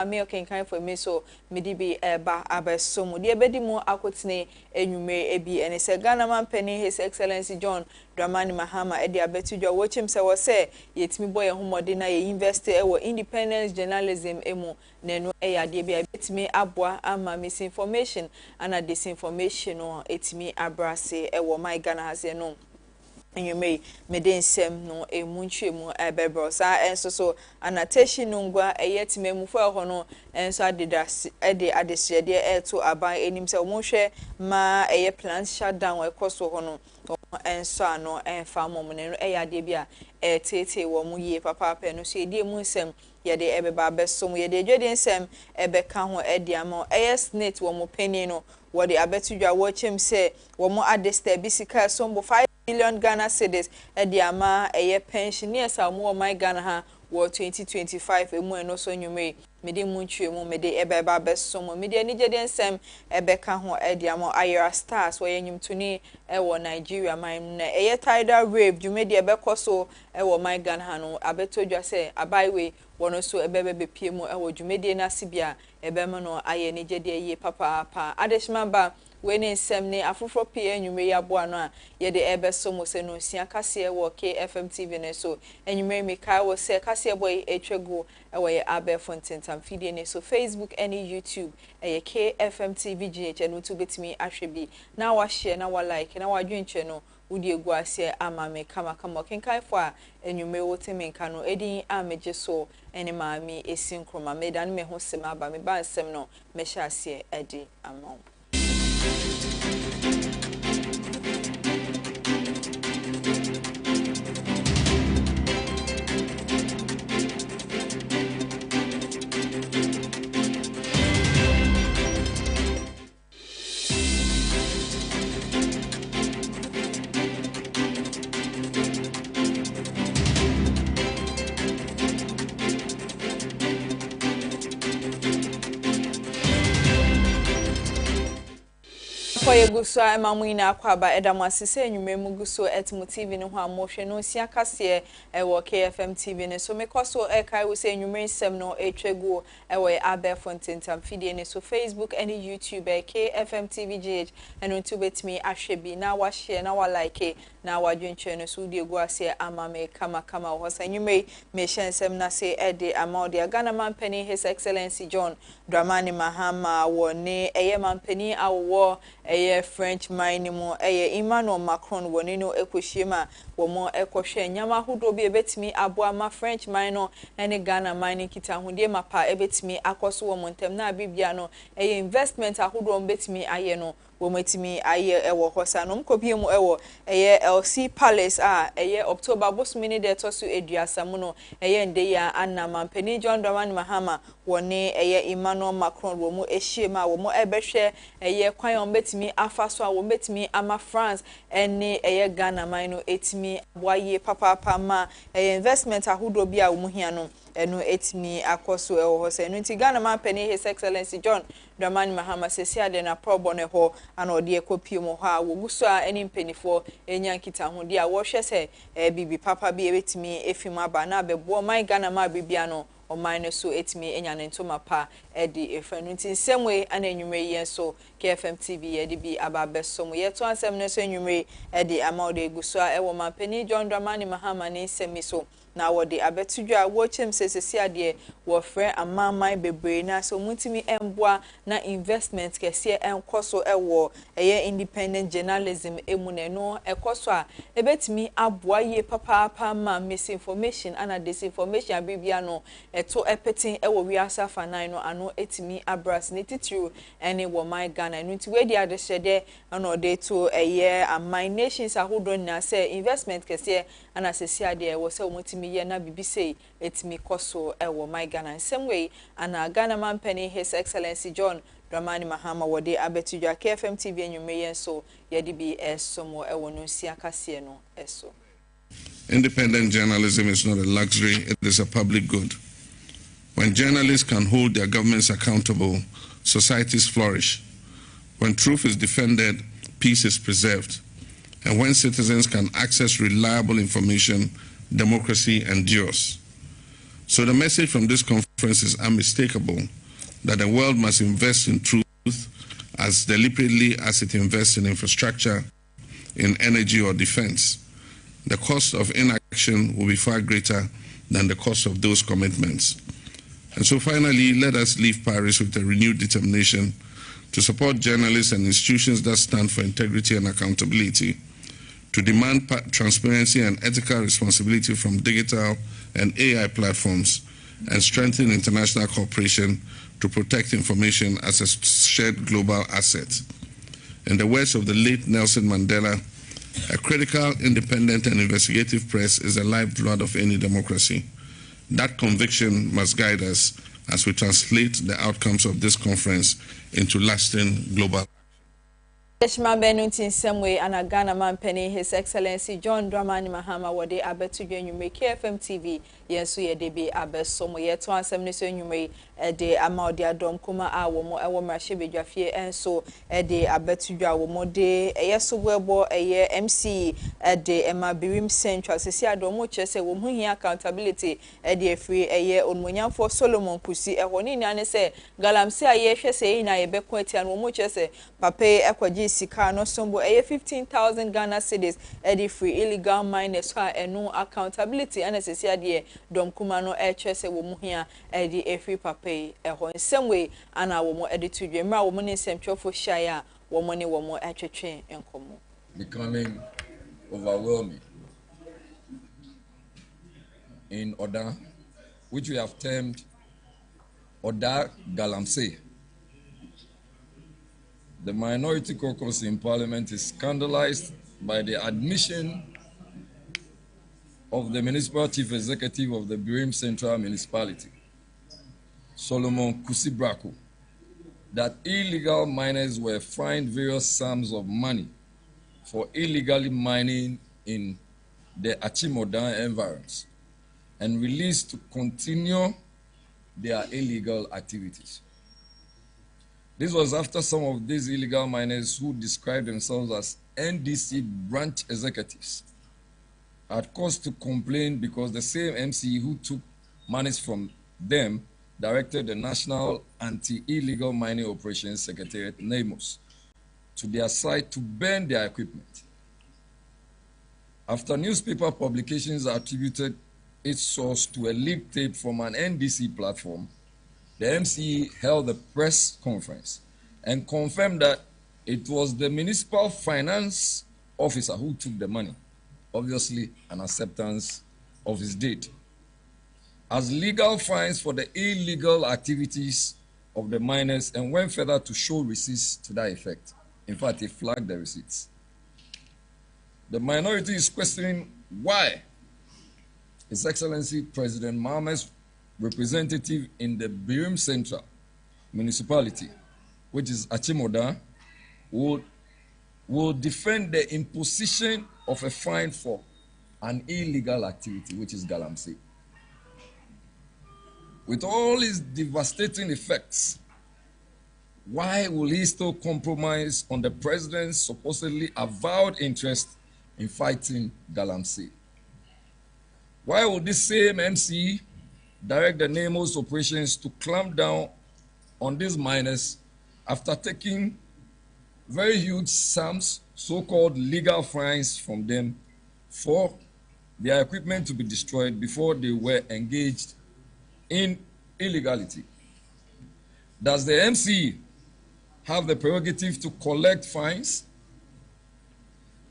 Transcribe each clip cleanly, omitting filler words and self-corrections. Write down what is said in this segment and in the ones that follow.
Maame okenkan for me so medi bi eba abeso de ebedi mu akotene enwume ebi ene se Ghana man penny His Excellency John Dramani Mahama de abetudwa wochim se wo se yetimi boy homode na ye invest independence journalism emu nenu eyade bi abetimi aboa ama misinformation and disinformation no etimi abrase ewo my Ghana has no enwume meden sem no emunchemu ebebro sa enso so annotation ngwa eyetimemu fo ho no enso adesede eto aban enim se omonhwe ma eye plant shutdown ekoso ho no enso ano enfa mom ne eyade bia tete wo mu ye papa no so edie mu nsem yede ebeba besom yede adwede nsem ebeka ho ediamo snate wo mu penny no wo de abetudwa wo chem se wo mu adestab bisika sombo 5 million Ghana cedis ediama pensioners amu my Ghana ha wo 2025 emu eno so nyume mede munchwemu mede ebeba besom mede anigede nsem ebeka ho ediamo ayra stars wo yenyumtuni ewo Nigeria man na tidal wave jumede ebekoso ewo my Ghana ha no abetodwa se abaiwe wono so ebebe piemu ewo jumede na sibia ebema no aye nigede ye papa adeshima ba when semne afufro pie enwume ya bo ano a ye de ebeso mo se no sia kase wo KFM TV ne so enwume mi kai wo se kase boy etwego ewo ye abe fontentam feed ne so Facebook any YouTube ye KFM TV GH and to betimi ahwebi na wa share na wa like na wa dwenche no udi egu ase ama me kama kenkai fo a enwume wo temi nka no edin ameje so ene Maame Esi Nkrumah me dan me ho sem aba me ba nsem no me hya ase edi amon. Koye guso emamuina akwaba edamwasise enwume muguso etmu TV ne ho amohwe no sia kase ewo KFM TV ne so mekoso ekai wo se enwume nsem no etwegu ewo abe fontentam fidie ne so Facebook and YouTube KFM TV GH eno to betimi ahwebi na wa share na wa like na wa dwenche no so die gu ase amame kama ho sa enwume me hyensem na se ede amaudia Ghana man penny His Excellency John Dramani Mahama woni eye man penny awo French minimo Emmanuel Macron wonino ekohima womo ekohwe nyama hodo bi ebetimi aboa ma French mino ene Ghana mining kita hodie mapa ebetimi akoso wo montem na bibia no investment ahodo betimi aye no wometimi aye ewo hosa no mkobiemu ewo LC Palace October bosmini de tosu eduasa no nde ya anna mampeni John Dramani Mahama woni Emmanuel Macron wo mu ehima wo mu ebehwe kwan betimi afaso a wo betimi ama France ene Ghana mine etimi boaye papa ma investment ahodo bia wo mu hia no enu etimi akoso ewo hosa enu nti Ghana mampeni His Excellency John Dramani Mahama sesi ade na probone ho ana ode ekopie mo ha wo guso a eni mpenifo enyankita ho dia wo hwe se bibi papa bi ebetimi efima ba na bebo my Ghana ma bibia no o mine so etimi enyane ntoma pa edi efanu nti semwe ana enwumre yen so KFM TV edi bi ababesom yeto ansem ne so enwumre edi amaude guso a ewo mampeni John Dramani Mahama ne semi so na wode abetudwa wo chem sesesi ade wo frɛ amamai bebre na so mutimi emboa na investment kese enkoso ewo independent journalism emune no ekoso a ebetimi aboa ye papa ma misinformation and disinformation abibia no eto epetin ewo wiasa fanan no ano etimi abras ne titiru ene wo my Ghana no nti we di adehede ano de to my nations ahodo na say investment kese ana sesi ade wo se mutimi ye na BBC etimi koso ewo my Ghana same way ana Ghana man penny His Excellency John Dramani Mahama wode abetudwa KFM TV enwume yen so yedi bi esomo ewo no sia kase no eso. Independent journalism is not a luxury, it is a public good. When journalists can hold their governments accountable, societies flourish. When truth is defended, peace is preserved. And when citizens can access reliable information, democracy endures. So the message from this conference is unmistakable, that the world must invest in truth as deliberately as it invests in infrastructure, in energy or defense. The cost of inaction will be far greater than the cost of those commitments. And so finally, let us leave Paris with a renewed determination to support journalists and institutions that stand for integrity and accountability, to demand transparency and ethical responsibility from digital and AI platforms, and strengthen international cooperation to protect information as a shared global asset. In the words of the late Nelson Mandela, a critical, independent, and investigative press is the lifeblood of any democracy. That conviction must guide us as we translate the outcomes of this conference into lasting global. Eshma Benuti in some way and a Ghana man penny, His Excellency John Dramani Mahama wade abetu dwenyume KFM TV yenso ye de be abesomo ye to ansem ne so nyume de amaudi adom kuma a wo mo e wo mrahye bedwafie enso de abetu dwa wo mo de yeso webo eye MC de ema birim central sesi adom mo chese wo hia accountability de free eye onmonyamfo Solomon Kusi ehoni ni ane se galamse aye hwese ina ye beko atia no mo chese pape ekwaji sika no sombo 15,000 Ghana cedis edi free illegal miners ha eno accountability NSC ade dom kuma no chese wo mu hia edi free pape ehon same way ana wo mo edi tudwe mra wo mo ne semtwofo shaya wo mo ne wo mo atwetwe enkomo becoming overwhelming in order which we have termed Order Galamsey. The minority caucus in Parliament is scandalized by the admission of the municipal chief executive of the Birim Central Municipality, Solomon Kusi Brako, that illegal miners were fined various sums of money for illegally mining in the Achimodan environs and released to continue their illegal activities. This was after some of these illegal miners who described themselves as NDC branch executives had cause to complain because the same MC who took monies from them directed the National Anti-Illegal Mining Operations Secretariat, NAMOS, to their site to burn their equipment. After newspaper publications attributed its source to a leaked tape from an NDC platform, the MCE held a press conference and confirmed that it was the municipal finance officer who took the money, obviously an acceptance of his deed, as legal fines for the illegal activities of the miners, and went further to show receipts to that effect. In fact, he flagged the receipts. The minority is questioning why His Excellency President Mahame's representative in the Birim Central Municipality, which is Achimoda, will defend the imposition of a fine for an illegal activity, which is Galamsey. With all its devastating effects, why will he still compromise on the president's supposedly avowed interest in fighting Galamsey? Why will this same MC direct the NAMOS operations to clamp down on these miners after taking very huge sums, so-called legal fines from them for their equipment to be destroyed before they were engaged in illegality? Does the MC have the prerogative to collect fines?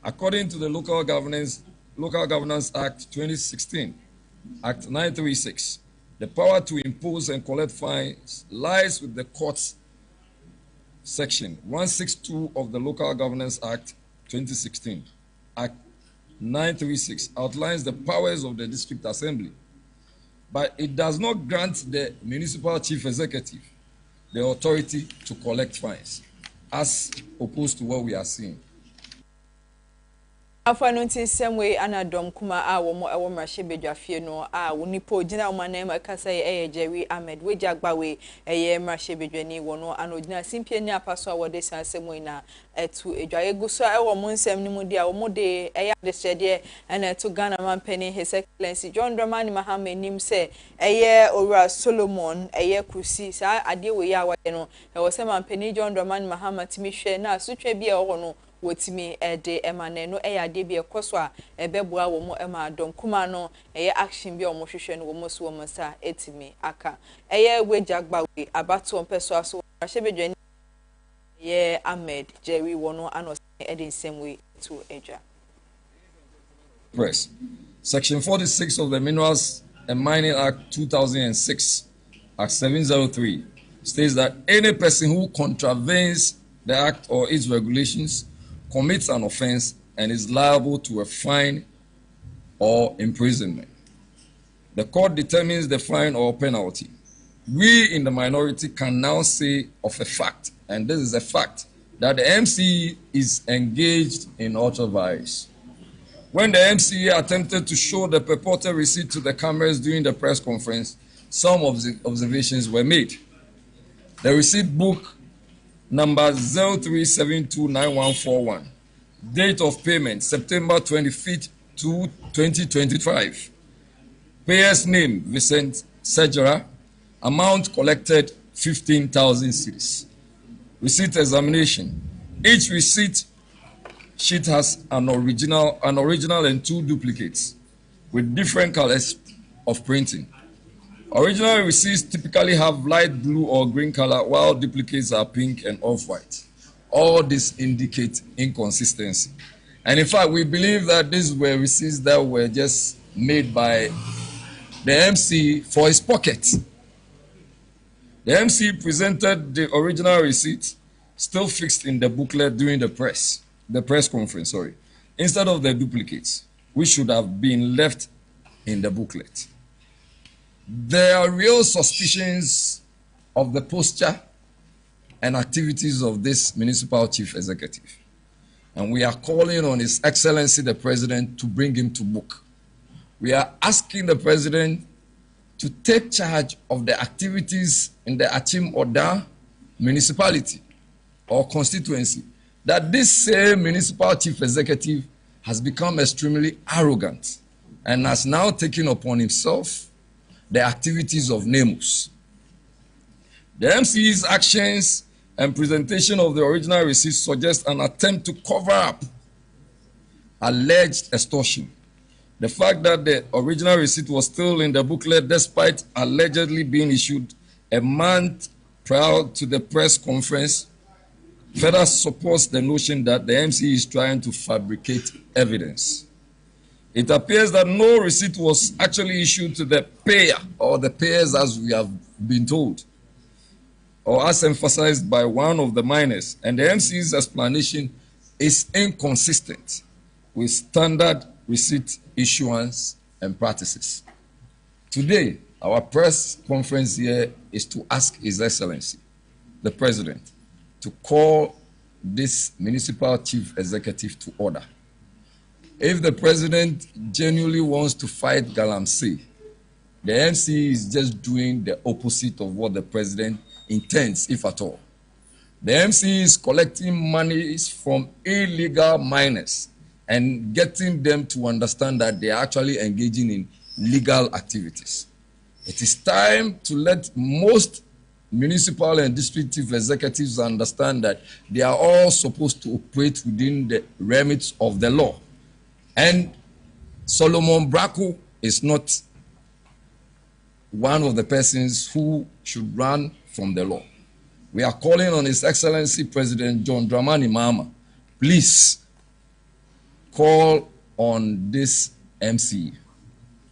According to the Local Governance Act 2016, Act 936, the power to impose and collect fines lies with the courts. Section 162 of the Local Governance Act 2016, Act 936, outlines the powers of the District Assembly, but it does not grant the municipal chief executive the authority to collect fines, as opposed to what we are seeing. Afa no ntin semwe anadom kuma a wo mo e wo mrahye bedwafie no a woni po gina wo manem akasa ye Jerry Ahmed we jagbawe eye mrahye bedwani wo no anogina simpie ni apaso a wo de sansemwe na etu edwaye guso e wo mo nsem ni mu dia wo mo de eye de hyede na etu Ghana mampeni His Excellency John Dramani Mahama nim se eye Owura Solomon eye kusi sa ade we ya wa no e wo se mampeni John Dramani Mahama timi hwe na asutwe bia wo no wotimi de emane no eyade bi ekoso a ebeboa wo mo ema adom kuma no eye action bi o mo hwehwe no wo mo so wo mo sa etimi aka eye wejagba we abato mpeso aso ahebedwani ye Ahmed Jerry wono ano edin semwe to eja Press. Section 46 of the Minerals and Mining Act 2006, Act 703, states that any person who contravenes the act or its regulations commits an offense and is liable to a fine or imprisonment. The court determines the fine or penalty. We in the minority can now say of a fact, and this is a fact, that the MCE is engaged in ultra-vires. When the MCE attempted to show the purported receipt to the cameras during the press conference, some of the observations were made. The receipt book number 03729141, date of payment September 25th to 2025. Payer's name Vincent Sejara, amount collected 15,000 cedis. Receipt examination. Each receipt sheet has an original and two duplicates with different colors of printing. Original receipts typically have light blue or green color, while duplicates are pink and off-white. All this indicates inconsistency. And in fact, we believe that these were receipts that were just made by the MC for his pocket. The MC presented the original receipt still fixed in the booklet during the press conference, instead of the duplicates, which should have been left in the booklet. There are real suspicions of the posture and activities of this municipal chief executive. And we are calling on His Excellency the President to bring him to book. We are asking the President to take charge of the activities in the Achim Oda municipality or constituency, that this same municipal chief executive has become extremely arrogant and has now taken upon himself the activities of NEMUS. The MC's actions and presentation of the original receipt suggest an attempt to cover up alleged extortion. The fact that the original receipt was still in the booklet despite allegedly being issued a month prior to the press conference further supports the notion that the MC is trying to fabricate evidence. It appears that no receipt was actually issued to the payer or the payers, as we have been told, or as emphasized by one of the miners, and the MC's explanation is inconsistent with standard receipt issuance and practices. Today, our press conference here is to ask His Excellency, the President, to call this municipal chief executive to order. If the President genuinely wants to fight Galamsey, the MC is just doing the opposite of what the President intends, if at all. The MC is collecting monies from illegal miners and getting them to understand that they are actually engaging in legal activities. It is time to let most municipal and district chief executives understand that they are all supposed to operate within the remit of the law. And Solomon Braku is not one of the persons who should run from the law. We are calling on His Excellency President John Dramani Mahama, please call on this MC.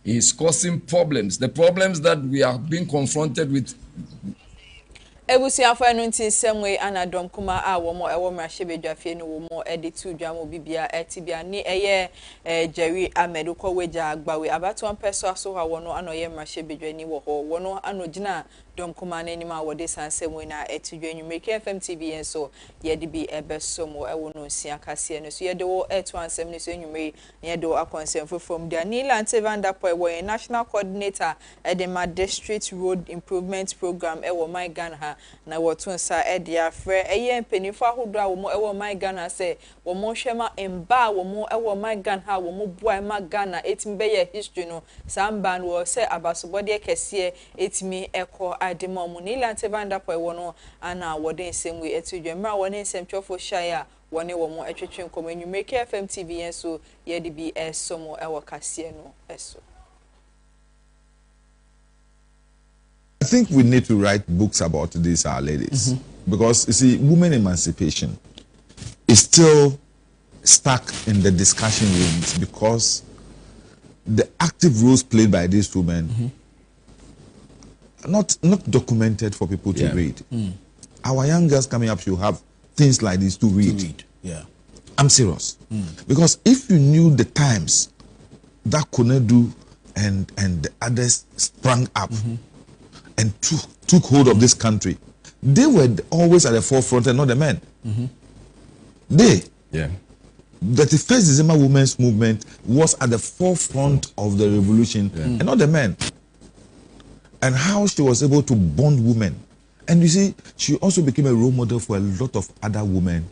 He is causing problems, the problems that we are being confronted with. Ebusiafo enu nti semwe anadom kuma a wo mo ewo mrahye bedwafie no wo mo editu dwamo bibia etibia ni eye Jerry Ahmed ko weja agbawe abato ampeso aso ha wono anoye mrahye bedwani wo ho wono anogina dom komane ni ma wode sanse mu na etudwe nwumre KFM TV en so ye de bi ebesomo ewo no nsia kase no so ye de wo eto ansem ni so nwumre ye de wo akonsem from the Nila Ntevanda Poi wo national coordinator Edema District Road Improvement Program ewo my Ghana na wo to nsa e de afre eye mpanifo ahodo a wo mo ewo my Ghana se wo mo hwema emba wo mo ewo my Ghana wo mo boa ma Ghana etimbe ye history no samba no se abasobode kese etimi eko ademo mu Nila Ntevanda Poi wo no ana wode nsem we etudwe mra wo ne nsem twofo shaya wone wo mo etwetwe nkomo nwumre KFM TV en so ye de bi esomo ewo kase no eso. I think we need to write books about these our ladies because you see, women emancipation is still stuck in the discussion rooms because the active roles played by these women are not documented for people to read. Our young girls coming up should have things like this to read. Yeah, I'm serious because if you knew the times that Konedu and the others sprang up and took hold of this country, they were always at the forefront and not the men. The 31st December Women's Movement was at the forefront of the revolution and not the men. And how she was able to bond women. And you see, she also became a role model for a lot of other women,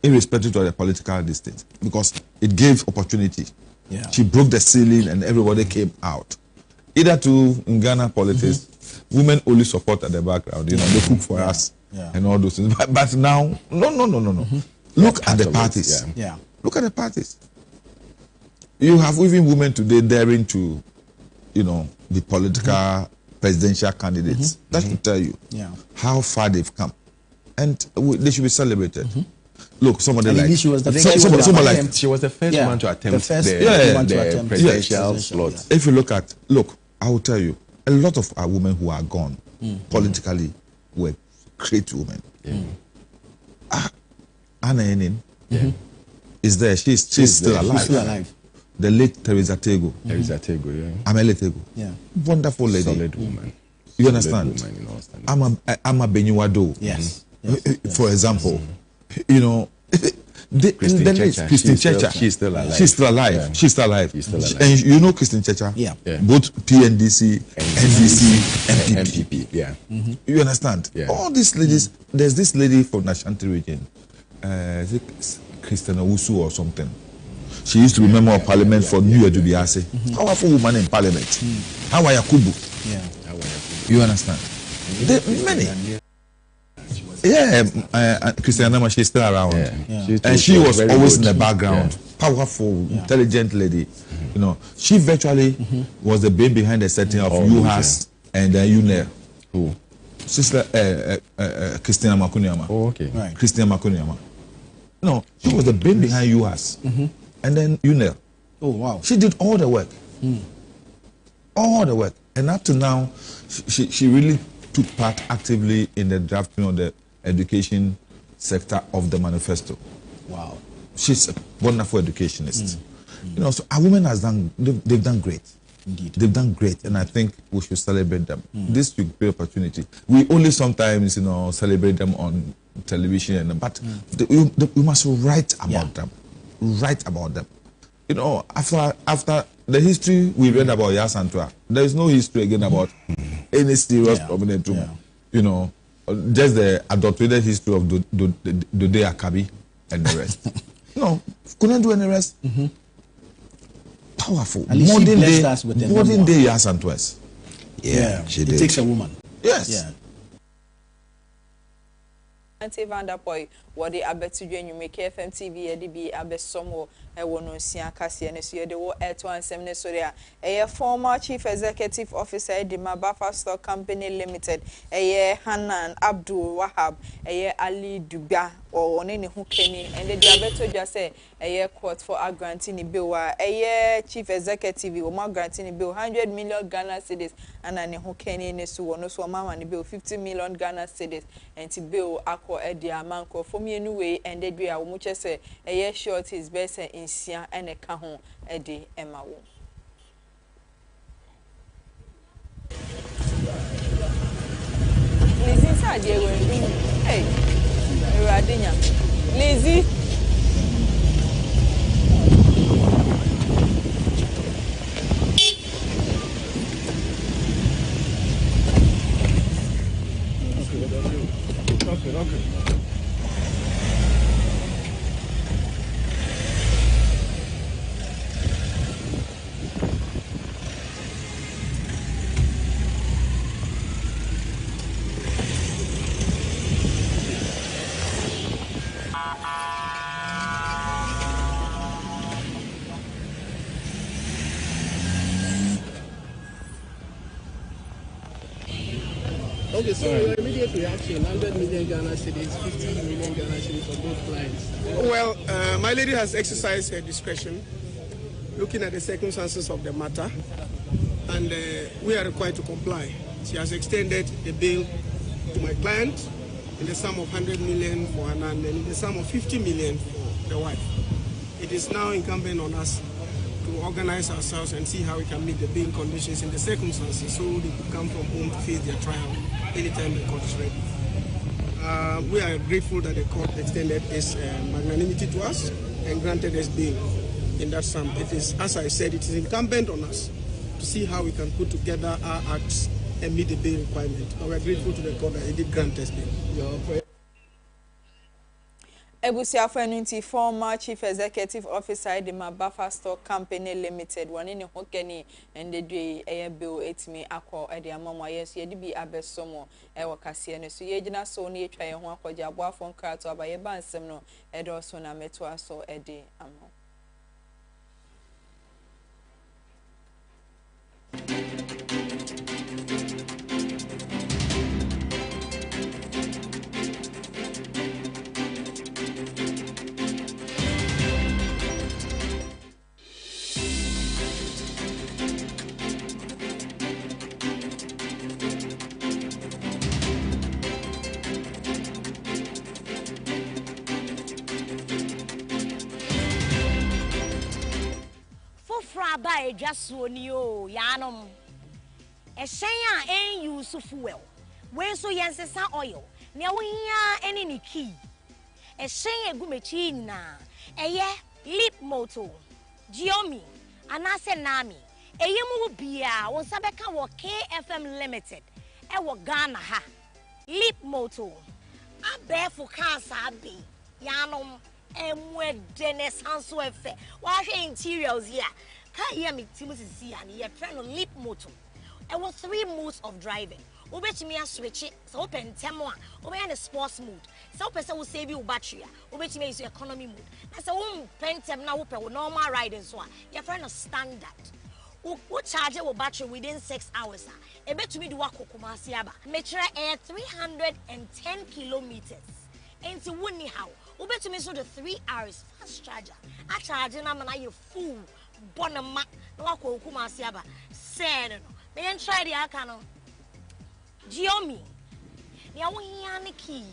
irrespective of their political distance, because it gave opportunity. Yeah. She broke the ceiling and everybody came out. Either to in Ghana politics, women only support at the background. You know, they cook for us and all those things. But now, no. Look at the parties. Yeah. Look at the parties. You have even women today daring to, you know, be political presidential candidates. That should tell you how far they've come. And they should be celebrated. Look, somebody like she was the she was the first one to attempt the presidential slot. If you look, I will tell you, a lot of our women who are gone politically were great women. Anna Enin is there. She's still alive. She's still alive. The late Teresa Tego. Amele Tego. Yeah. Wonderful lady. Solid woman. You understand? I'm a Benyuado. Yes. For example, you know, Christine Checha. She's still alive. She's still alive. Yeah. She's still alive. She's still alive. And you know Christine Checha? Yeah. Both PNDC, NDC, MPP. Yeah. You understand? Yeah. All these ladies, there's this lady from the Ashanti region, is it Christiana Wusu or something. She used to be member of parliament for New Edubiase. Powerful woman in parliament. Hawa Yakubu. Yeah. You understand? Many. Christiana, she's still around. And she was always in the background. Powerful, intelligent lady. You know, she virtually was the brain behind the setting of UHAS and UNER. Who? Sister Christina Makuniama. Oh, okay. Right. Christina Makuniama. No, she was the brain behind UHAS. And then UNER. Oh, wow. She did all the work. All the work. And up to now, she really took part actively in the drafting of the education sector of the manifesto. Wow. She's a wonderful educationist. You know, so our women they've done great. Indeed. They've done great, and I think we should celebrate them. This is a great opportunity. We only sometimes, you know, celebrate them on television, but we must write about them. Write about them. You know, after the history we read about Yasantua, there is no history again about any serious prominent woman. You know, just the adulterated history of Dode Akabi and the rest. No, couldn't do any rest. Powerful. Modern day Yasantuas. Yeah, she it did. takes a woman. Yes. Yeah. Ntevanda Poi wode abetudwe nwume KFM TV ye de bi abesomo ewo no nsia kase ne so ye de wo eto ansem ne so ya former chief executive officer Edema Buffer Stock Company Limited Hanan Abdul Wahab Ali Duba or one ne hu keni and the abetudwa say court for a granting bill wa chief executive o ma granting bill 100 million Ghana cedis and ne hu keni ne so no so mama ne bill 50 million Ghana cedis and bill akọ edi amanko from you way and the way wo muche say short his best in sia and a ka ho edi emawo dear, hey, Radinia. Lazy. Okay. Okay, so your immediate reaction, 100 million Ghana cedis, 50 million Ghana cedis for both clients? Well, my lady has exercised her discretion, looking at the circumstances of the matter, and we are required to comply. She has extended the bill to my client in the sum of 100 million for her and in the sum of 50 million for the wife. It is now incumbent on us to organize ourselves and see how we can meet the bail conditions in the circumstances so they could come from home to face their trial anytime the court is ready. We are grateful that the court extended its magnanimity to us and granted us bail in that sum. It is, as I said, it is incumbent on us to see how we can put together our acts and meet the bail requirement. And we are grateful to the court that it did grant us bail. Ebusiafo Nunti, former Chief Executive Officer de Buffer Store Company Limited, one in Hokeni and the day air bill 8 me akọ e de amamo yes ye de bi abesomo e wakase ne so ye gina so ne etwa ye ho akọja aboafo nkrato abaye bansem no e do so na meto aso e de amo. By just one yo yanom a shaya ain't use fuel when so yansesa oil ne wohia ene ni key a shaya gumechi na eye lip moto Giomi anase nami eyemu bia won sabeka wo KFM Limited e wo Ghana ha lip moto abefu cancer abi yanom emwedene sanso efe wa hwe interiors here. Can't hear me, Timothy, and you're trying to lip motor. I was 3 modes of driving. Over to me, I switch it, so open Temwa, over in the sports mode. So, person will save you battery, over to me is economy mode. That's a home pentem now, open with normal riding, so you're trying to standard. What charge your battery within 6 hours? I bet to me do Wako Kumasiaba. Measure air 310 kilometers. Into Winnie how, over to me so the 3 hours fast charger. I charge and I'm a fool. Bonama, no wako Kumasiaba. Say no. May try the akano. Giomi. Ya wani key.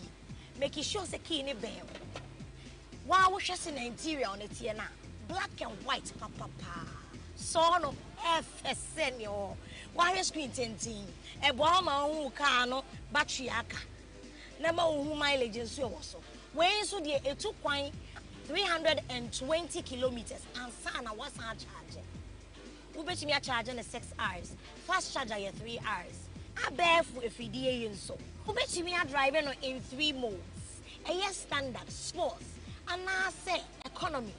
Make sure the key in the bell. Wow, just in the interior on it here now. Black and white, papa. Son of FSN. Why screen tenting? A bomber who cano, battery aka. Never who mileage and so also. When so dear, it took 320 kilometers and sana was our charging. We bet me a charge in 6 hours. Fast charger 3 hours. I bear for a FDA and so. We bet me a driving in 3 modes. A yes standard, sports, and I say economy.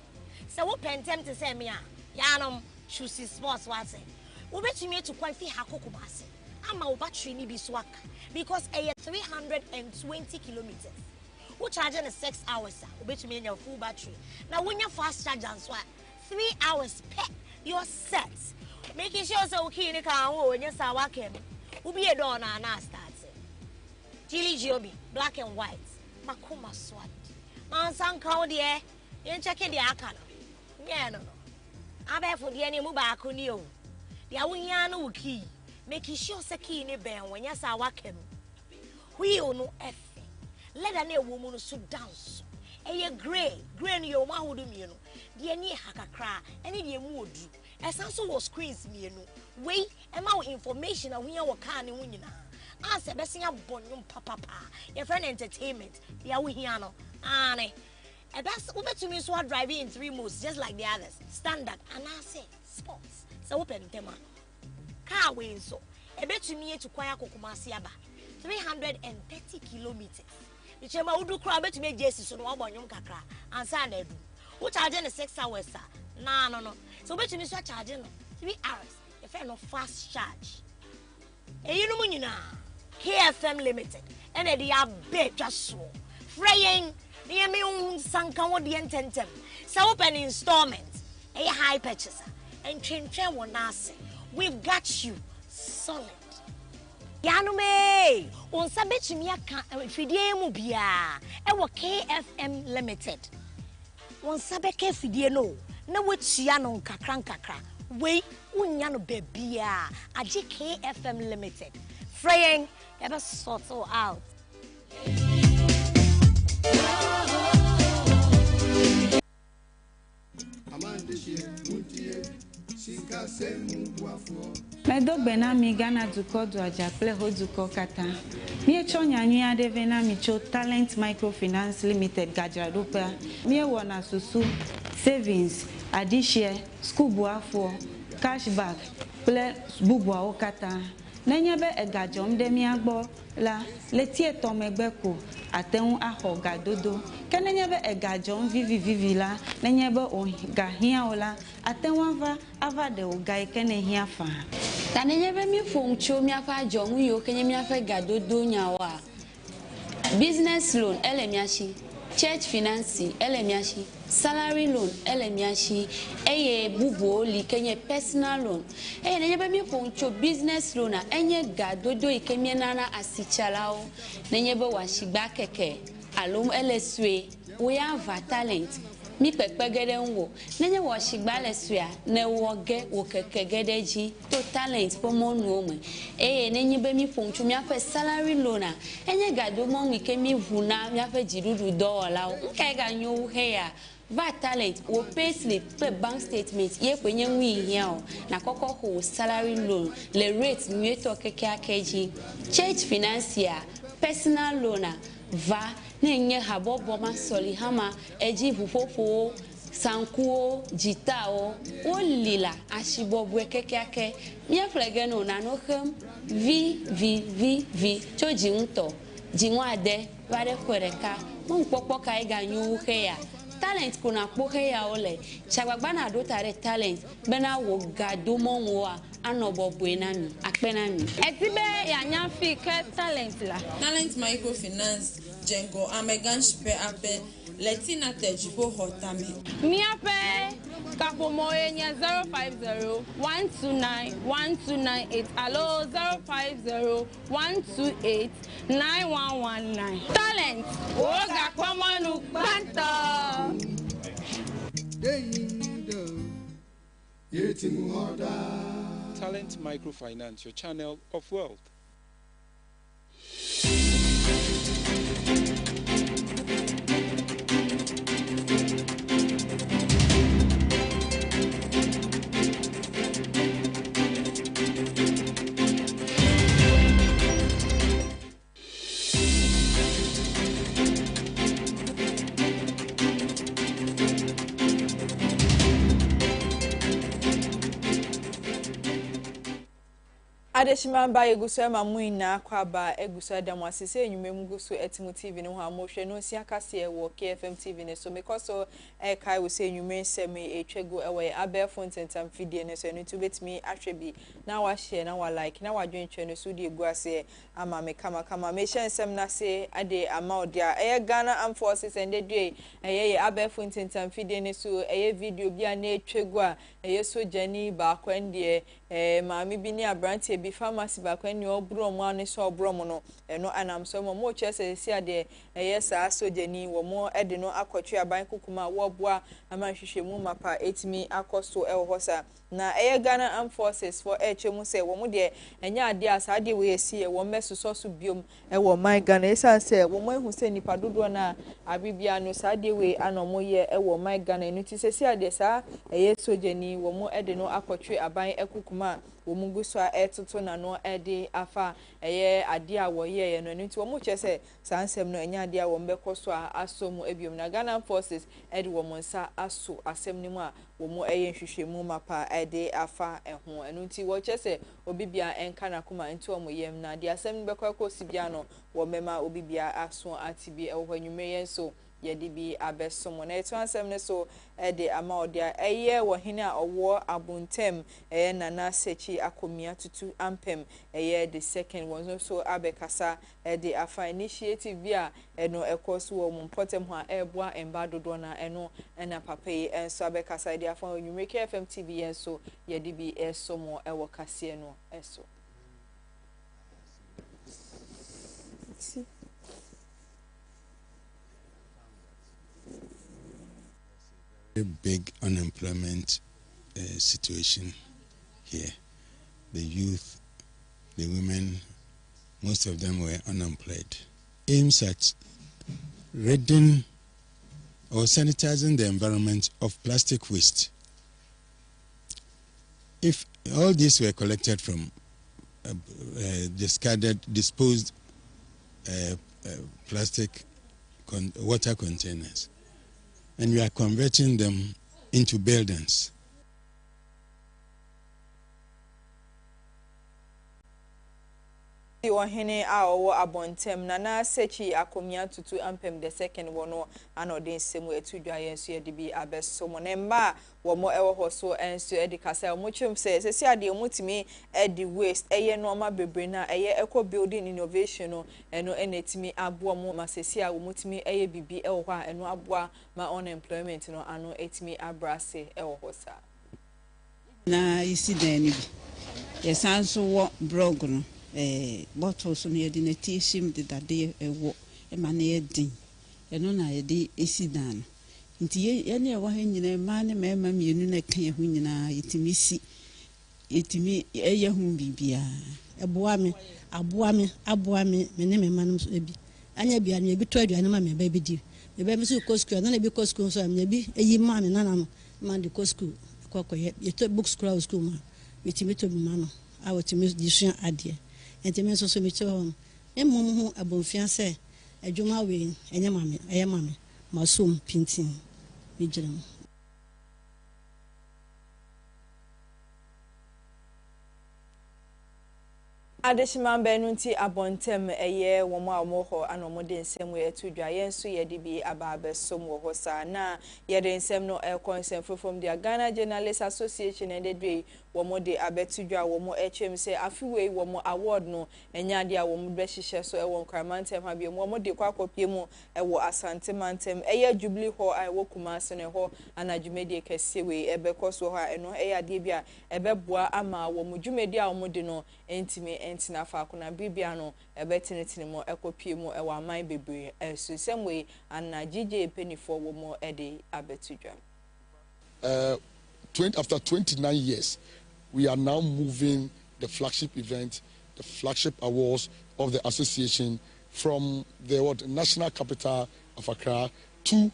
So what pen tempt to say me yanum choose sports was it. We bet me to qualify hakokubasi. I'm a battery ni biswak because a 320 kilometers. Who charging 6 hours, which means your full battery. Now, when you fast charge and swap, 3 hours per your set. Making sure so okay in the car when you saw walking. Will be a door and I start. Chili Giobi, black and white. Makuma swat. Man, some cow dear, you checking the akana. Yeah, no. I bet for the enemy back on you. The Awiniano key, making sure so key in the band when you saw walking. We all know F. Let a woman so dance. A grey no one would do. The any hakakra, any dear mood. As also was screens me, wait, and more information of when you were canning winning. Answer Bessia Bonum Papa, your friend entertainment, the Awihiano, Anne. And that's what to me so driving in 3 modes, just like the others. Standard, and I say sports. So open them. Car way so. A bet to me to Kwaya Kokumasiaba. 330 kilometers. The chamber would do crowd to make Jesus on one young kakra and Sunday. Who charging 6 hours, sir? No. So bet to me so charging 3 hours. A friend of fast charge. A you know, KFM Limited. And they are big just so. Fraying near me own Sankan the intentem. So open installments. A high purchaser. And train one nasi. We've got you solid. Yanume, on Sabechimia Fidie Mubia, and KFM Limited. On Sabeke Fidie no which Yano Kakra, wait, Unyano Bebia, a KFM Limited. Fraying, ever sort out. Medo benami Ghana duko do ajaple ho duko kata. Mi chonya nyi ade na mi cho Talent Microfinance Limited Gajadopa. Mi wona susu savings, adishare, school buafo, cashback, ple bubwa okata. Nenyebe egajom de mi agbo la letie to megbeko ateun aho gadodo. Kenenyebe egajom vivi la nenyebe o gahia ola ateun ava de ogai kene hia fa. Tanenyebe mi foncho mi afa jom yo kenye mi afa gadodo nyawa. Business loan elemiashi, church financing elemiashi, salary loan elemiashi, eye bubo li kenye personal loan. Nenyebe mi foncho business loan enye gadodo ikemie nana asichalao. Nenyebe washiba keke alum eleswe we have talent. Mi pekpegede nwo nenye wo shigba lesua ne woge wo kekegedeji to talent pomo nuome nenye be mi ponchu mi afa salary loan enye gado mo mi ke mi vuna mi afa jirudu dola nke ga nyu he ya va talent wo payslip pe bank statement ye kwenye nwi hia o na koko ho salary loan le rate mi to keke akeji church financier personal loan va nenye habobo masoli hama eji vufofo sankuo jitao olila ashibobwe kekeake mie flegeno na nohem v choji nto jinwade vare kwereka mpopo kai ganyu heya talent kuna kpohe ya ole chagbagba na do tare talent bena wo gado monwa anobobo enami akpenami Etibe ya nyafi ke talent la Talent Microfinance Jengo Amegan Shipe Ape Letina Tejibo Hotame Miape Kapomo enya 050-129-1298 Allo 050-128-9119 Talent Oga Kwamanu Banta Talent Microfinance, your channel of wealth. Adeshima ba eguso mamuina kwaba eguso adamu asise enyumem guso etimu TV ne ho amohwe no si akase e wo KFM TV ne so mekoso kai wo se enyumen seme etwego ewe abefo ntentam video ne so no to betimi ahwe bi na wa share na wa like na wa dwentwe no so de egu ase ama me kama me hyensem na se ade ama odia Ghana Armed Forces ende due abefo ntentam video ne so video bia na etwego a so jani ba kwande maame bi ni abrantie bi pharmacy ba kwani obro mo ane so obro mo no eno anam so mo chese si ade saa sojani wo mo ede no akotwe aban kokuma wo boa amanhwehwemu mapa etimi akoso hosa na Ghana Armed Forces for mu se wo mo de enya ade asa ade we esi wo mesoso so biom wo my Ghana esa se wo mo ehu se nipa dodo na abibia no sa ade we anomo ye wo my Ghana enu ti se si ade sa sojani wo mo ede no akotwe aban ekukuma wo mu gu so a etoto na no ede afa eye ade a wo ye no nti wo mu che se sansem no enya ade a wo mbekọ so a asomu ebiom na Ghana forces ede wo nsa aso asem ni mu a wo mu eye nhwehwemu mapa ede afa eho enu nti wo che se obibia enka na kuma nti wo mu yem na de asem bekọ kosi bia no wo mema obibia aso atibi ewo hwanwume yen so yedi bi abesomo na eto ansem ne so de ama odia eye wo hene a owo abuntem nana sechi akomia tutu ampem the second one so abekasa de afa initiative bi a eno ekoso wo mpotem ho a eboa emba dodo na eno na papa yi enso abekasa de afa onwumeke FM TV enso yedi bi esomo ewo kase no eso A big unemployment situation here. The youth, the women, most of them were unemployed. Aims at ridding or sanitizing the environment of plastic waste. If all these were collected from disposed plastic water containers, and we are converting them into buildings. Hene a owo abontem nana sechi akomia tutu ampem the second wono anodin semu etudwa yenso ye de bi abesomo ne mba wo mo ewo hoso enso e de kasa mo chim se ade mutimi e de waste eye no ma bebre na eye eco building innovation no eno enetimi abo mo masesi a wo mutimi eye bibi e wo ha eno aboa ma unemployment no ano etimi abrase e wo hosa na isi dani bi yesanso wo blog no bottles no yedi na tishim de dade ewo e ma na yedin eno na yedi esidan nti ye ne wa ha nyina ma ne ma mienu na kan hu nyina yetimi eye hu bibia aboa me me ne me ma no ebi anya bia ne ebi to aduane ma me ba bi di me ba mi so kosko na bi kosko so am bi eyi ma me na no ma de kosko kokoye ye to book school ma metimi to ma no a wotimi disua ade enti so me to hom emmom hu abonfia se adwuma we enya mame masom pintin mi giram Adeshima benunti abontem eye womo amoho anomode nsem we atudwa yenso yede bi ababe somo hosa na yede nsem no consent from the Ghana Journalists Association and the day womo de abetudwa womo hm say afiwe womo award no enya de a womo behihye so ewo nkramantem ha bi womo de kwakopie mu ewo asante mantem eye Jubilee ho a ewo Kumase ne ho anadwumedi kese we ebekoso ho a eno eye ade bi a ebeboa ama womo dwumedi a womo de no entimi entina fa akona bibia no ebetinitini mo ekopie mu ewa man bebre so same way and GJ penifo wo mo ede abetudwa after 29 years we are now moving the flagship event, the flagship awards of the association from the national capital of Accra to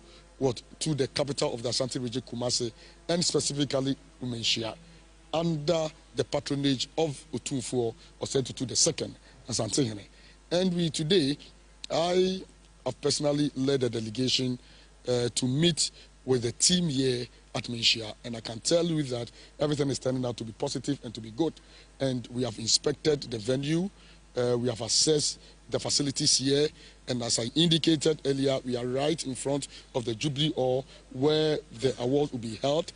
the capital of the Ashanti region, Kumase, and specifically Umenshia, under the patronage of Otumfuo Osentutu II, Asantehene. And I have personally led a delegation to meet with the team here at Menshia, and I can tell you that everything is turning out to be positive and to be good. And we have inspected the venue, we have assessed the facilities here, and as I indicated earlier, we are right in front of the Jubilee Hall where the award will be held.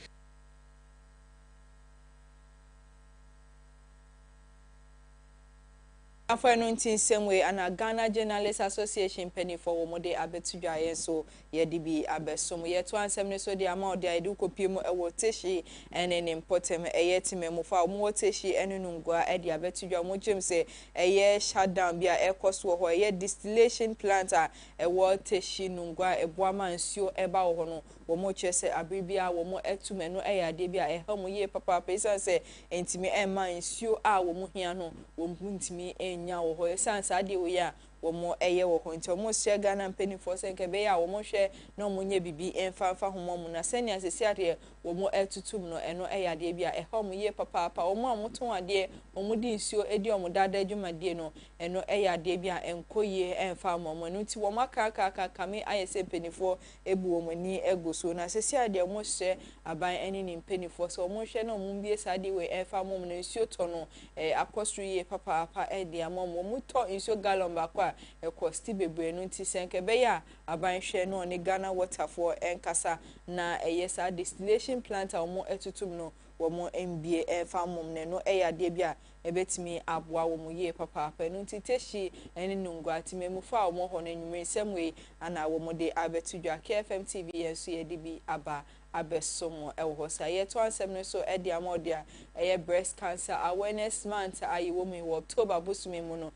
After same way and Ghana Journalists Association penny for womode abetudwa yenso yedi bi abesom ye to ansem so de amount de idu kopiem ewoteshi ene ne importem eyetime mo fa mo woteshi ene nungwa e de abetudwa mo gym say eye shutdown bia ekoso ho eye distillation plant a ewoteshi nungwa eboama nsuo eba wo no wo mo chese abribia wo mo etume no eya de bia ehamo ye papa pesa say entimi emma nsuo a wo mo hia no wo ntimi enya wo ho esansa de wo ya wɔn ɛyɛ wɔ hɔ nti wɔn hyɛ Ghana mpanimfoɔ sɛ nke bɛyɛ a wɔn hwɛ na wɔn nyɛ bibi ɛmfa homo mu na sɛnea sɛsi adeɛ wɔn ɛtutum no ɛno ɛyɛ adeɛ bi a ɛhɔ wɔn yie papaapa wɔn a wɔtɔn adeɛ wɔn di nsuo edi wɔn dada adwumadie no ɛno ɛyɛ adeɛ bi a ɛnkɔ yie ɛmfa wɔn no nti wɔn aka kame ayɛ sɛ mpanimfoɔ ebu wɔn ani egu so na sɛsi adeɛ wɔn hyɛ aban ɛne ne mpanimfoɔ sɛ wɔn hwɛ na wɔn bie saa adeɛ wɔ ɛmfa wɔn no nsuo tɔ no akɔ soro yie papaapa ɛde ama wɔn tɔ nsuo gallon baako a ɛkɔ sti bebree no nti sɛ nke bɛyɛ a aban hwɛ no ne Ghana waterfoɔ ɛnkasa na ɛyɛ saa distillation plant a wɔn ɛtutum no wɔn mbie ɛmfa wɔn no no ɛyɛ adeɛ bi a ebetimi aboa wɔn yie papaapa no nti teshi ɛne nungwa timemufo a wɔn hɔ no nwummensɛm wei ana wɔn de abɛto dwa KFM TV yɛn so yɛde bi aba abesom ɛwɔ hɔ sa yɛto ansɛm no so ɛde amɔde a ɛyɛ breast cancer awareness month ayi wɔ mu wɔ October bosom mu no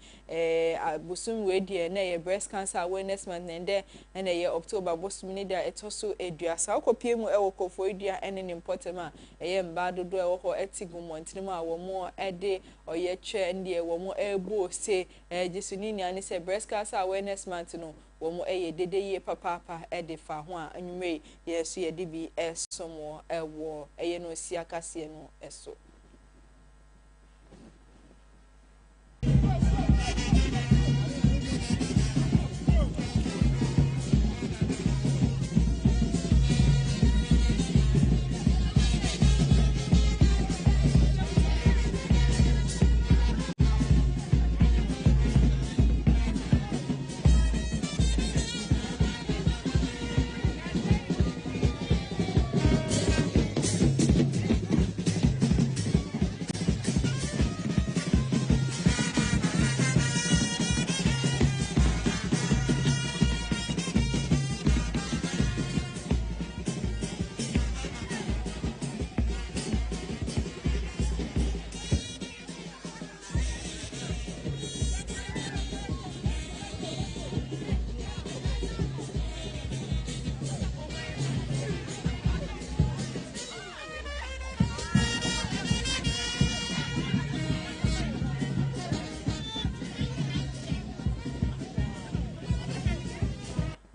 bosom wei deɛ na ɛyɛ breast cancer awareness month na ɛndɛ ɛna ɛyɛ October bosom ne deɛ ɛtɔ so edua sa akɔpie mu ɛwɔ kɔfo edua ɛne ne mpɔtam a ɛyɛ mbaa dodo ɛwɔ hɔ ɛti gu mmɔntene mu a wɔn ɛde ɔyɛ twɛ ndeɛ wɔn ɛɛbo se ɛgye ni nia ne sɛ breast cancer awareness month no wɔn ɛyɛ dede yie papaapa ɛde fa ho a anwummerɛ yɛ so yɛde bi ɛsom ɛwɔ ɛyɛ no si akaseɛ no ɛso.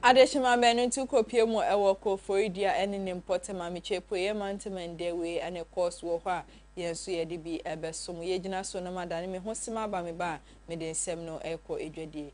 Adeshima benu tu kopie mu ewo kofoidia ene ne mpote ma mechepo ye mantemende we ane course wo hwa yenso ye de bi ebesom ye gina so na madane me hosima ba me ba me de nsem no ekọ edwadie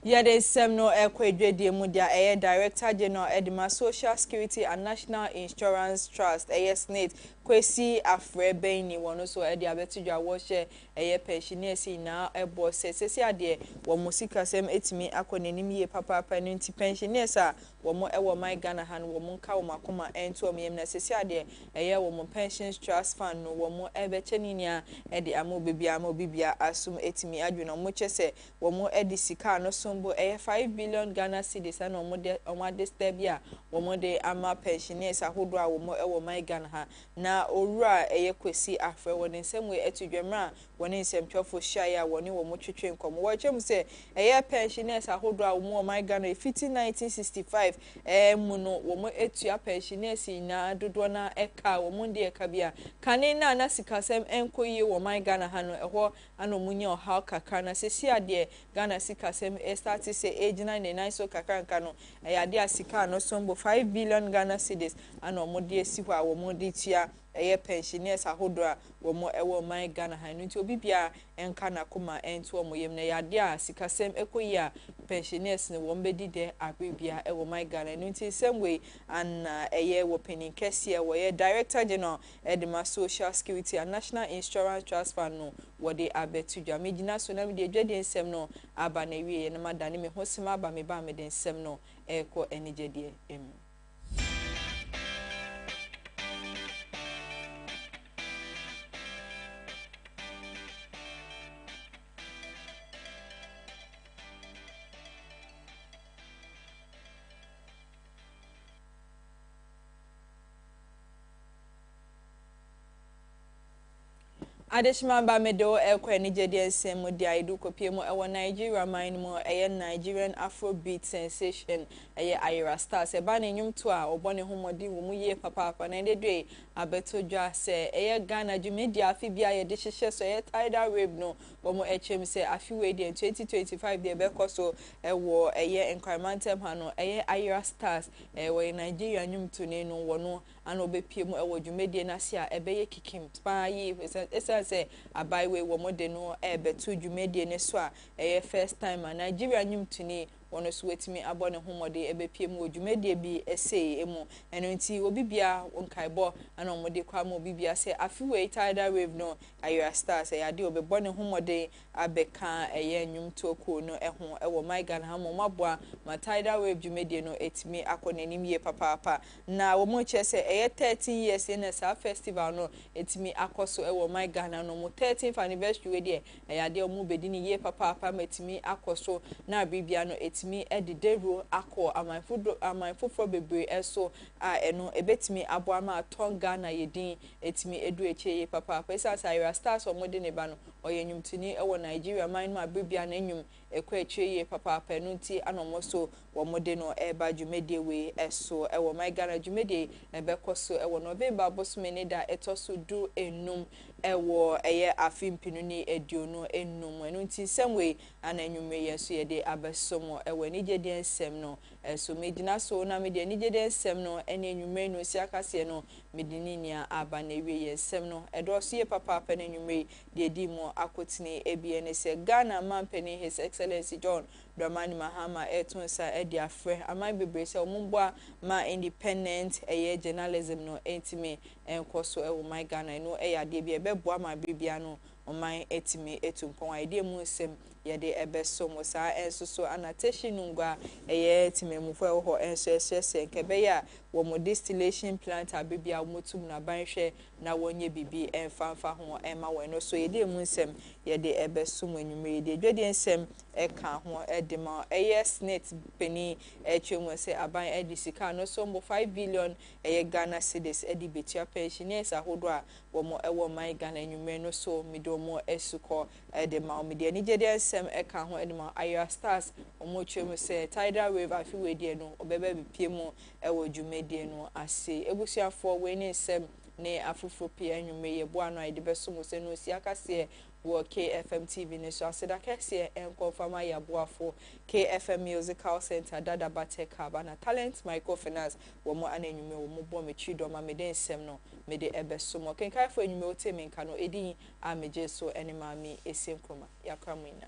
Yade semno ekwadwedie mu dia Director General Edema Social Security and National Insurance Trust SNAT Kwesi Afrebeni wono so ede abetudwa wo hye pensioners na ebo sesesi ade wo musika sem etimi akonenim ye papa no nti pensioners a wo mo ewo my Ghana han wo mo nka wo makoma ento omyem na sesi ade wo mo pensions trust fund no wo mo ebecheninia ede amo bibia asum etimi adwena mo chese wo mo edi sika no so 5 billion Ghana cedis and omade stebia womode ama pensioners ahodo a womo ewo my Ghana ha na owura Kwesi Afre woni nsemwe etudwemra woni nsemtwofo hia woni womo twetwe nkom wo chem se pensioners ahodo a womo my Ghana 1965 mu no womo etua pensioners na dodo na eka womo de eka bia kane na sikasem enkoyi wo my Ghana ha no eho anomunye oha kakra na sesi ade Ghana sikasem start say age 99 so kakanka no ade asika no sombo 5 billion Ghana cedis and omode esi ho a womode tia pensioners ahodo a womo ewo my Ghana ha no nti obi bia enka na koma ento omoyem na ade asikasem ekoyi a pensioners ne wombedi de agbebia ewo my Ghana no nti same way and wo penin kese wo Director General Edema Social Security and National Insurance Trust Fund no wode abetudwa megina so na me de dwade nsem no aba na wie na madane me hosima aba me ba me de nsem no eko enigede emu. Adeshima ba medo ekwe ni jede nsem di aidu kopie mu ewo Nigeria mine mu Nigerian Afrobeat sensation Ayra Stars ba na enyum to a obone homodi wo mu ye papa na ndedwe abeto dwa se Ghana dwumedi afi bia ye de hyehye so tidal wave no wo mu echem se afi we di 2025 de be koso ewo environmental ha no Ayra Stars wo Nigeria nyum to ne no wo no ana obepie mu ewo dwumedi na se a ebeye kikim pa yi say abaiwe wo mode no betu dwumedie ne so a first time Nigeria nyum tuni wono so wetimi abone homode ebepie mu dwumedie bi esei emu eno nti obi bia onkaibo ana omode kwa ma obi bia say afiwe tidal wave no Ayra Stars ade obebone homode abeka nyum toku no eho ewo my Ghana ha mo maboa ma tidal wave dwumedie no etimi akonanim ye papa na wo mo che say 13 years in a festival no etimi akoso ewo my Ghana no mo 13th anniversary we dey ade omo bedini ye papa metimi akoso na bibia no etimi edidero akọ amanfofo bebre eso a eno ebetimi aboa ma ton Ghana yedin etimi edu eche ye papa esa Ayra Stars omode ne ba no oyanyumtini ewo Nigeria mine ma bibia na enyum ekọ eche ye papa no nti anomoso womode no eba dwumedie we eso ewo my Ghana dwumedie ebekoso ewo November bosmene da etoso du enum ewo afimpinu ni ediono enum eno nti semwe ananyumre yeso ye de abesomo ewo ni jede nsem no so medina so na media ni jede nsem no ene enumre no si akase no medini nia aba na ewe ye nsem no edoso ye papa na enumre de di mo akotini ebie se Ghana mampeni His Excellency John Dramani Mahama etunsa edi afre amai bebre se omumboa ma independent journalism no entimi enkoso ewo my Ghana no ade bi ebeboa ma bibia no oman etimi etumpon ide mu nsem ye de ebeso mo sa enso so anateshi nungwa timemufo ewo enso esese nkebe ya wo mo distillation plant abibia motum na banhwe na wonye bibi emfanfa ho ema weno so ye de mu nsem ye de ebeso mo enwumre de dwede nsem eka ho edema snake penny etwemu se aban edisika no so mo 5 billion Ghana cedis edi betua pensioners ahodo a wo mo ewo my Ghana enwumre no so midomo esuko edema omede ni jede nsem eka ho edema Ayra Stars omo twemu se tidal wave afi we die no obebe bipie mu ewo dwumedie no ase ebusuafo we ni nsem ne afufo pia enwumre ye bo ano ide beso mo se no si akase wo KFM TV ne so aseda kese enkonfama ya boafo KFM Musical Center dada bateka bana talent microfinance wo mo anenwume wo mo bo mechido ma mede nsem no mede ebeso mo kenkai fo enwume otemi nka no edin ameje so ene Maame Esi Nkrumah yakramina